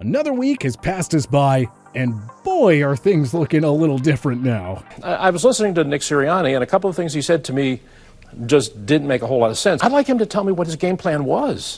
Another week has passed us by, and boy, are things looking a little different now. I was listening to Nick Sirianni, and a couple of things he said to me just didn't make a whole lot of sense. I'd like him to tell me what his game plan was.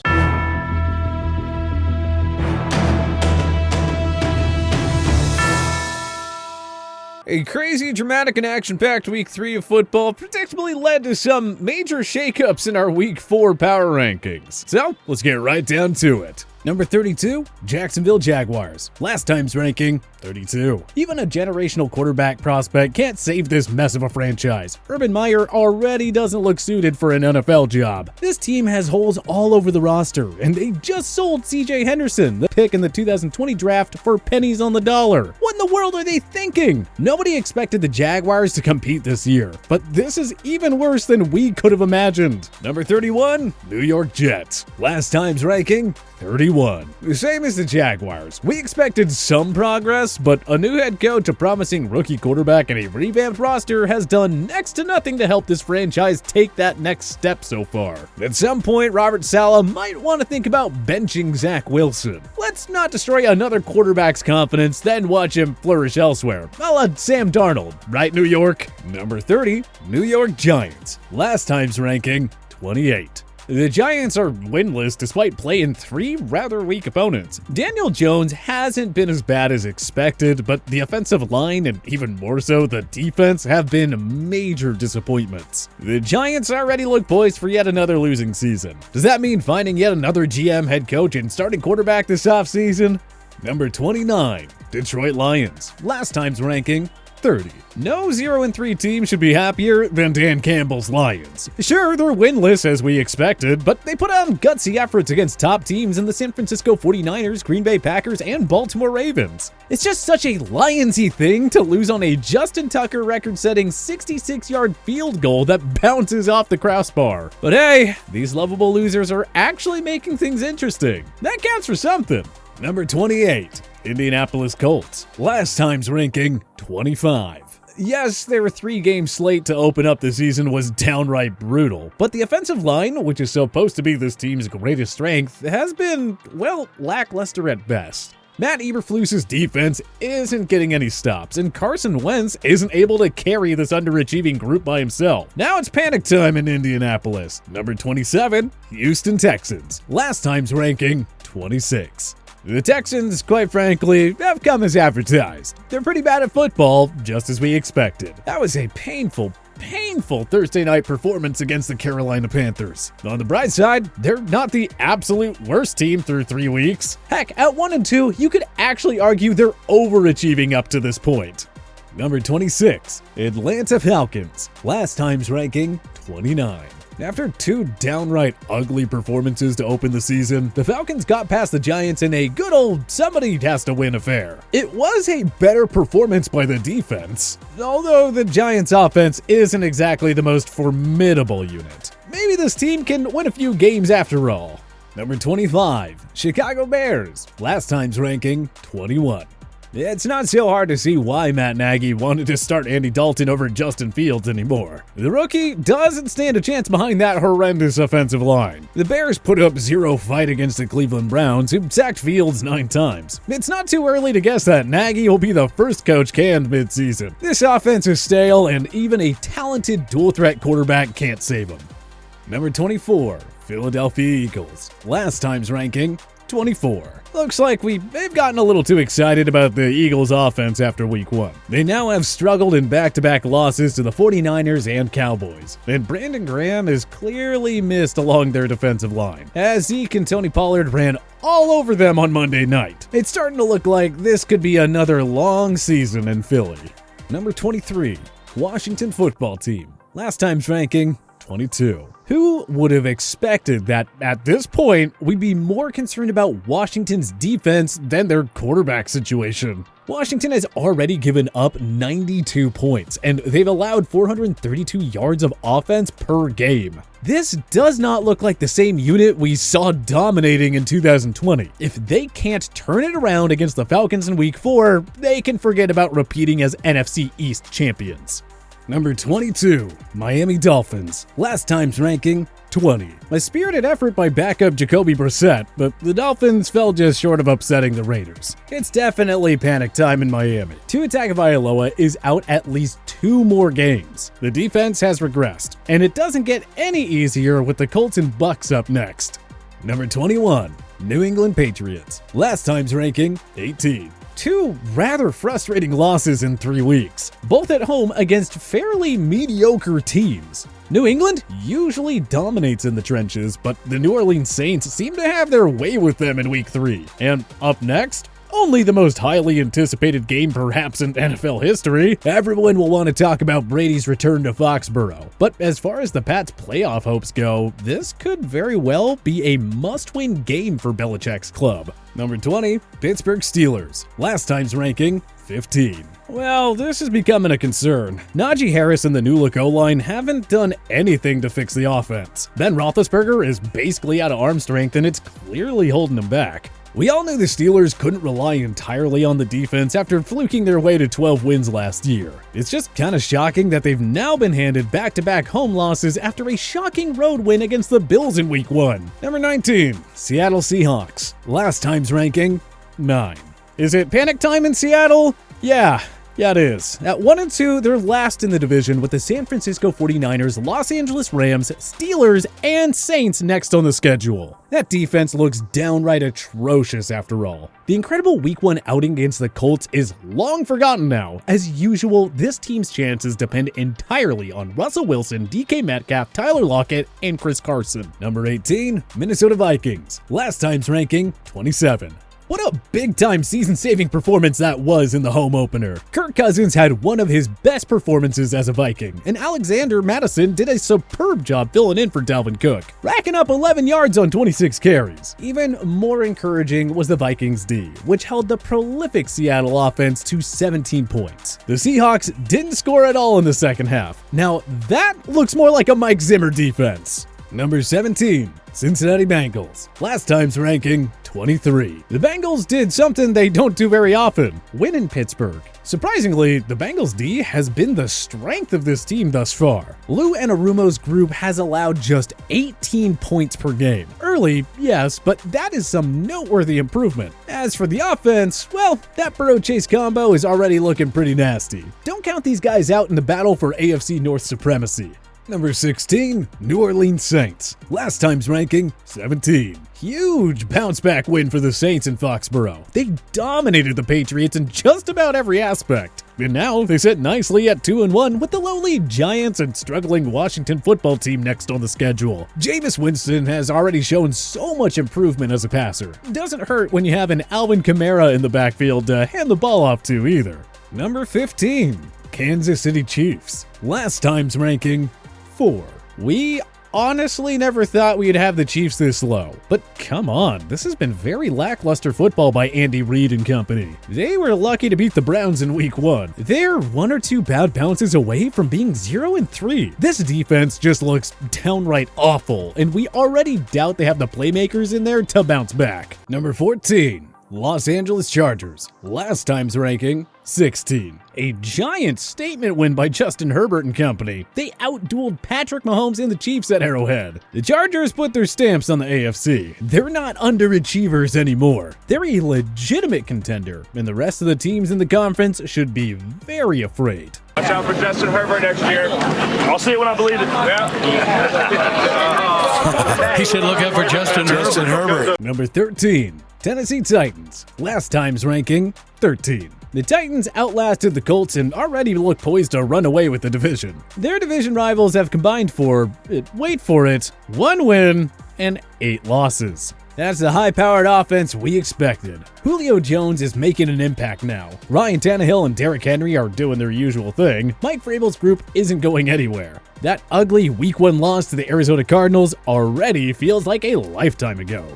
A crazy, dramatic, and action-packed Week 3 of football predictably led to some major shakeups in our Week 4 power rankings. So, let's get right down to it. Number 32, Jacksonville Jaguars. Last time's ranking, 32. Even a generational quarterback prospect can't save this mess of a franchise. Urban Meyer already doesn't look suited for an NFL job. This team has holes all over the roster, and they just sold CJ Henderson, the pick in the 2020 draft, for pennies on the dollar. What in the world are they thinking? Nobody expected the Jaguars to compete this year, but this is even worse than we could have imagined. Number 31, New York Jets. Last time's ranking, 31. The same as the Jaguars. We expected some progress, but a new head coach, a promising rookie quarterback, and a revamped roster has done next to nothing to help this franchise take that next step so far. At some point, Robert Saleh might want to think about benching Zach Wilson. Let's not destroy another quarterback's confidence, then watch him flourish elsewhere. A la Sam Darnold, right, New York? Number 30, New York Giants. Last time's ranking, 28. The Giants are winless despite playing 3 rather weak opponents. Daniel Jones hasn't been as bad as expected, but the offensive line and even more so the defense have been major disappointments. The Giants already look poised for yet another losing season. Does that mean finding yet another GM, head coach, and starting quarterback this offseason? Number 29, Detroit Lions. Last time's ranking, 30. No 0-3 team should be happier than Dan Campbell's Lions. Sure, they're winless as we expected, but they put on gutsy efforts against top teams in the San Francisco 49ers, Green Bay Packers, and Baltimore Ravens. It's just such a Lions-y thing to lose on a Justin Tucker record-setting 66-yard field goal that bounces off the crossbar. But hey, these lovable losers are actually making things interesting. That counts for something. Number 28, Indianapolis Colts. Last time's ranking, 25. Yes, their 3-game slate to open up the season was downright brutal, but the offensive line, which is supposed to be this team's greatest strength, has been, well, lackluster at best. Matt Eberflus's defense isn't getting any stops, and Carson Wentz isn't able to carry this underachieving group by himself. Now it's panic time in Indianapolis. Number 27, Houston Texans. Last time's ranking, 26. The Texans, quite frankly, have come as advertised. They're pretty bad at football, just as we expected. That was a painful Thursday night performance against the Carolina Panthers. On the bright side, they're not the absolute worst team through 3 weeks. Heck, at 1-2, you could actually argue they're overachieving up to this point. Number 26, Atlanta Falcons. Last time's ranking, 29. After 2 downright ugly performances to open the season, the Falcons got past the Giants in a good old somebody has to win affair. It was a better performance by the defense, although the Giants' offense isn't exactly the most formidable unit. Maybe this team can win a few games after all. Number 25, Chicago Bears. Last time's ranking, 21. It's not so hard to see why Matt Nagy wanted to start Andy Dalton over Justin Fields anymore. The rookie doesn't stand a chance behind that horrendous offensive line. The Bears put up 0 fight against the Cleveland Browns, who sacked Fields 9 times. It's not too early to guess that Nagy will be the first coach canned midseason. This offense is stale, and even a talented dual-threat quarterback can't save him. Number 24, Philadelphia Eagles. Last time's ranking, 24. Looks like they've gotten a little too excited about the Eagles' offense after week 1. They now have struggled in back-to-back losses to the 49ers and Cowboys, and Brandon Graham is clearly missed along their defensive line, as Zeke and Tony Pollard ran all over them on Monday night. It's starting to look like this could be another long season in Philly. Number 23, Washington Football Team. Last time's ranking, 22. Who would have expected that at this point we'd be more concerned about Washington's defense than their quarterback situation? Washington has already given up 92 points, and they've allowed 432 yards of offense per game. This does not look like the same unit we saw dominating in 2020. If they can't turn it around against the Falcons in week 4, they can forget about repeating as NFC East champions. Number 22, Miami Dolphins. Last time's ranking, 20. A spirited effort by backup Jacoby Brissett, but the Dolphins fell just short of upsetting the Raiders. It's definitely panic time in Miami. Tua Tagovailoa is out at least 2 more games. The defense has regressed, and it doesn't get any easier with the Colts and Bucks up next. Number 21, New England Patriots. Last time's ranking, 18. 2 rather frustrating losses in 3 weeks, both at home against fairly mediocre teams. New England usually dominates in the trenches, but the New Orleans Saints seem to have their way with them in Week 3. And up next, only the most highly anticipated game perhaps in NFL history. Everyone will want to talk about Brady's return to Foxborough. But as far as the Pats' playoff hopes go, this could very well be a must-win game for Belichick's club. Number 20, Pittsburgh Steelers. Last time's ranking, 15. Well, this is becoming a concern. Najee Harris and the new look O-line haven't done anything to fix the offense. Ben Roethlisberger is basically out of arm strength, and it's clearly holding him back. We all knew the Steelers couldn't rely entirely on the defense after fluking their way to 12 wins last year. It's just kind of shocking that they've now been handed back-to-back home losses after a shocking road win against the Bills in Week 1. Number 19, Seattle Seahawks. Last time's ranking, 9. Is it panic time in Seattle? Yeah, it is. At 1-2, they're last in the division with the San Francisco 49ers, Los Angeles Rams, Steelers, and Saints next on the schedule. That defense looks downright atrocious after all. The incredible Week 1 outing against the Colts is long forgotten now. As usual, this team's chances depend entirely on Russell Wilson, DK Metcalf, Tyler Lockett, and Chris Carson. Number 18, Minnesota Vikings. Last time's ranking, 27. What a big-time season-saving performance that was in the home opener. Kirk Cousins had one of his best performances as a Viking, and Alexander Mattison did a superb job filling in for Dalvin Cook, racking up 11 yards on 26 carries. Even more encouraging was the Vikings D, which held the prolific Seattle offense to 17 points. The Seahawks didn't score at all in the second half. Now, that looks more like a Mike Zimmer defense. Number 17, Cincinnati Bengals. Last time's ranking, 23. The Bengals did something they don't do very often, win in Pittsburgh. Surprisingly, the Bengals D has been the strength of this team thus far. Lou Anarumo's group has allowed just 18 points per game. Early, yes, but that is some noteworthy improvement. As for the offense, well, that Burrow-Chase combo is already looking pretty nasty. Don't count these guys out in the battle for AFC North supremacy. Number 16, New Orleans Saints. Last time's ranking, 17. Huge bounce-back win for the Saints in Foxborough. They dominated the Patriots in just about every aspect. And now they sit nicely at 2-1 with the lowly Giants and struggling Washington football team next on the schedule. Jameis Winston has already shown so much improvement as a passer. Doesn't hurt when you have an Alvin Kamara in the backfield to hand the ball off to either. Number 15, Kansas City Chiefs. Last time's ranking, 4. We honestly never thought we'd have the Chiefs this low. But come on, this has been very lackluster football by Andy Reid and company. They were lucky to beat the Browns in Week 1. They're 1 or 2 bad bounces away from being 0-3. This defense just looks downright awful, and we already doubt they have the playmakers in there to bounce back. Number 14. Los Angeles Chargers. Last time's ranking, 16. A giant statement win by Justin Herbert and company. They outdueled Patrick Mahomes and the Chiefs at Arrowhead. The Chargers put their stamps on the AFC. They're not underachievers anymore. They're a legitimate contender, and the rest of the teams in the conference should be very afraid. Watch out for Justin Herbert next year. I'll see it when I believe it. Yeah. He said look out for Justin Herbert. Number 13, Tennessee Titans. Last time's ranking, 13. The Titans outlasted the Colts and already look poised to run away with the division. Their division rivals have combined for, wait for it, 1 win and 8 losses. That's the high-powered offense we expected. Julio Jones is making an impact now. Ryan Tannehill and Derrick Henry are doing their usual thing. Mike Vrabel's group isn't going anywhere. That ugly Week 1 loss to the Arizona Cardinals already feels like a lifetime ago.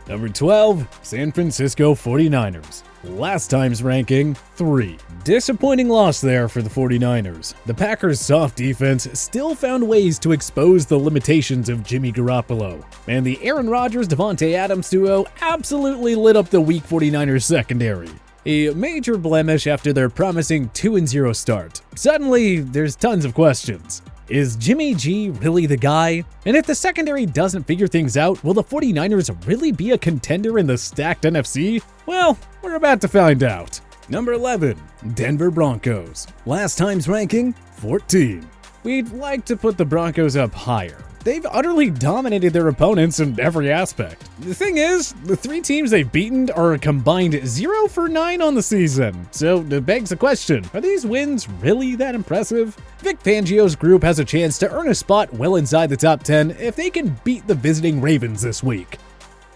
Number 12, San Francisco 49ers. Last time's ranking, 3. Disappointing loss there for the 49ers. The Packers' soft defense still found ways to expose the limitations of Jimmy Garoppolo. And the Aaron Rodgers-Devontae Adams duo absolutely lit up the weak 49ers secondary. a major blemish after their promising 2-0 start. Suddenly, there's tons of questions. Is Jimmy G really the guy? And if the secondary doesn't figure things out, will the 49ers really be a contender in the stacked NFC? Well, we're about to find out. Number 11, Denver Broncos. Last time's ranking, 14. We'd like to put the Broncos up higher. They've utterly dominated their opponents in every aspect. The thing is, the 3 teams they've beaten are a combined 0 for 9 on the season. So it begs the question, are these wins really that impressive? Vic Fangio's group has a chance to earn a spot well inside the top 10 if they can beat the visiting Ravens this week.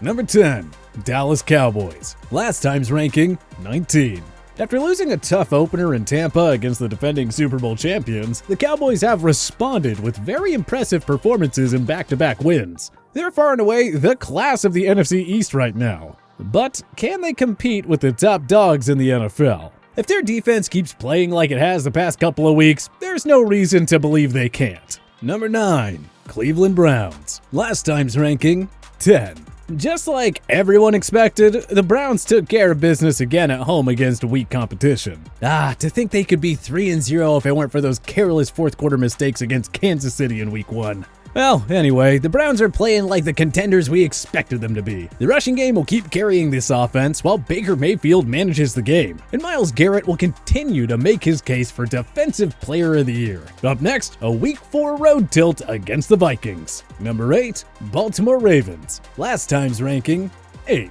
Number 10, Dallas Cowboys. Last time's ranking, 19. After losing a tough opener in Tampa against the defending Super Bowl champions, the Cowboys have responded with very impressive performances in back-to-back wins. They're far and away the class of the NFC East right now. But can they compete with the top dogs in the NFL? If their defense keeps playing like it has the past couple of weeks, there's no reason to believe they can't. Number 9, Cleveland Browns. Last time's ranking, 10. Just like everyone expected, the Browns took care of business again at home against weak competition. To think they could be 3-0 if it weren't for those careless fourth quarter mistakes against Kansas City in week 1. Well, anyway, the Browns are playing like the contenders we expected them to be. The rushing game will keep carrying this offense while Baker Mayfield manages the game, and Myles Garrett will continue to make his case for Defensive Player of the Year. Up next, a Week 4 road tilt against the Vikings. Number 8, Baltimore Ravens. Last time's ranking, 8.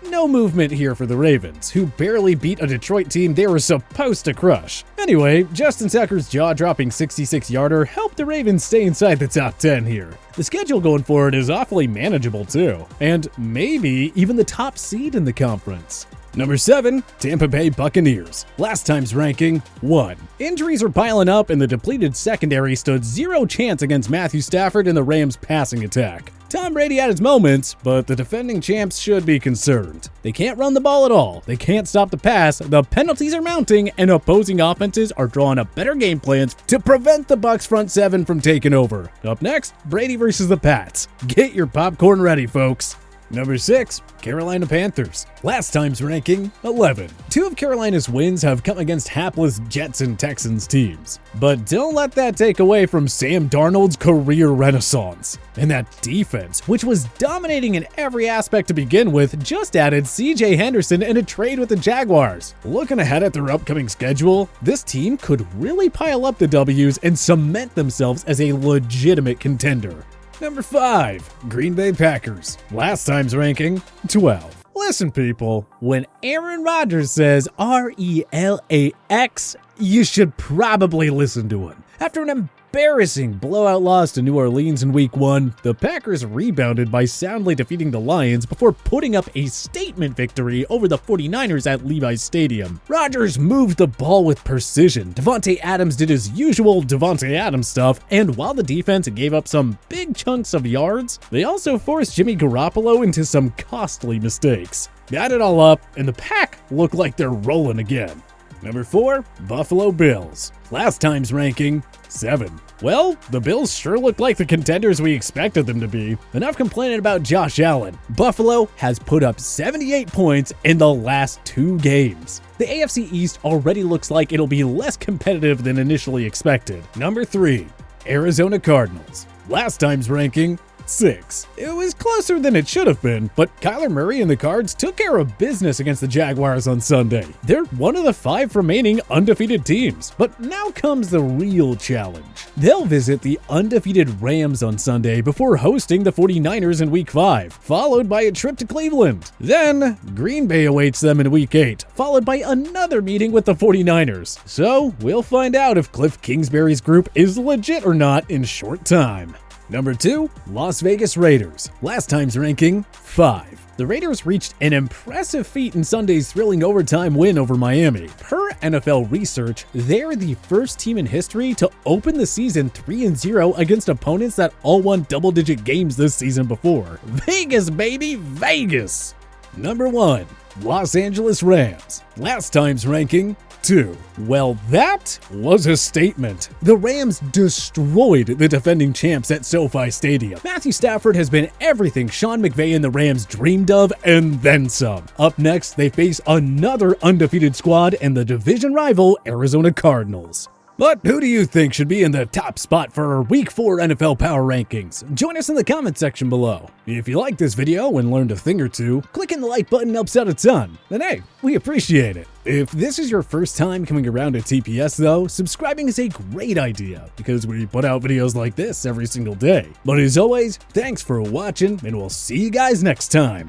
No movement here for the Ravens, who barely beat a Detroit team they were supposed to crush. Anyway, Justin Tucker's jaw-dropping 66-yarder helped the Ravens stay inside the top 10 here. The schedule going forward is awfully manageable too, and maybe even the top seed in the conference. Number 7, Tampa Bay Buccaneers. Last time's ranking, 1. Injuries are piling up and the depleted secondary stood 0 chance against Matthew Stafford and the Rams' passing attack. Tom Brady had his moments, but the defending champs should be concerned. They can't run the ball at all, they can't stop the pass, the penalties are mounting, and opposing offenses are drawing up better game plans to prevent the Bucs front 7 from taking over. Up next, Brady versus the Pats. Get your popcorn ready, folks. Number 6, Carolina Panthers. Last time's ranking, 11. 2 of Carolina's wins have come against hapless Jets and Texans teams. But don't let that take away from Sam Darnold's career renaissance. And that defense, which was dominating in every aspect to begin with, just added CJ Henderson in a trade with the Jaguars. Looking ahead at their upcoming schedule, this team could really pile up the W's and cement themselves as a legitimate contender. Number 5, Green Bay Packers. Last time's ranking, 12. Listen, people, when Aaron Rodgers says RELAX, you should probably listen to him. After an embarrassing blowout loss to New Orleans in week 1, the Packers rebounded by soundly defeating the Lions before putting up a statement victory over the 49ers at Levi's Stadium. Rodgers moved the ball with precision, Davante Adams did his usual Davante Adams stuff, and while the defense gave up some big chunks of yards, they also forced Jimmy Garoppolo into some costly mistakes. Add it all up, and the Pack look like they're rolling again. Number 4, Buffalo Bills. Last time's ranking, 7. Well, the Bills sure look like the contenders we expected them to be. Enough complaining about Josh Allen. Buffalo has put up 78 points in the last 2 games. The AFC East already looks like it'll be less competitive than initially expected. Number 3, Arizona Cardinals. Last time's ranking, 6. It was closer than it should have been, but Kyler Murray and the Cards took care of business against the Jaguars on Sunday. They're one of the 5 remaining undefeated teams, but now comes the real challenge. They'll visit the undefeated Rams on Sunday before hosting the 49ers in week 5, followed by a trip to Cleveland. Then, Green Bay awaits them in week 8, followed by another meeting with the 49ers. So, we'll find out if Cliff Kingsbury's group is legit or not in short time. Number 2, Las Vegas Raiders. Last time's ranking, 5. The Raiders reached an impressive feat in Sunday's thrilling overtime win over Miami. Per NFL research, they're the first team in history to open the season 3-0 against opponents that all won double-digit games this season before. Vegas, baby, Vegas! Number 1, Los Angeles Rams. Last time's ranking, 2. Well, that was a statement. The Rams destroyed the defending champs at SoFi Stadium. Matthew Stafford has been everything Sean McVay and the Rams dreamed of and then some. Up next, they face another undefeated squad and the division rival Arizona Cardinals. But who do you think should be in the top spot for our Week 4 NFL Power Rankings? Join us in the comment section below. If you liked this video and learned a thing or two, clicking the like button helps out a ton. And hey, we appreciate it. If this is your first time coming around to TPS though, subscribing is a great idea because we put out videos like this every single day. But as always, thanks for watching and we'll see you guys next time.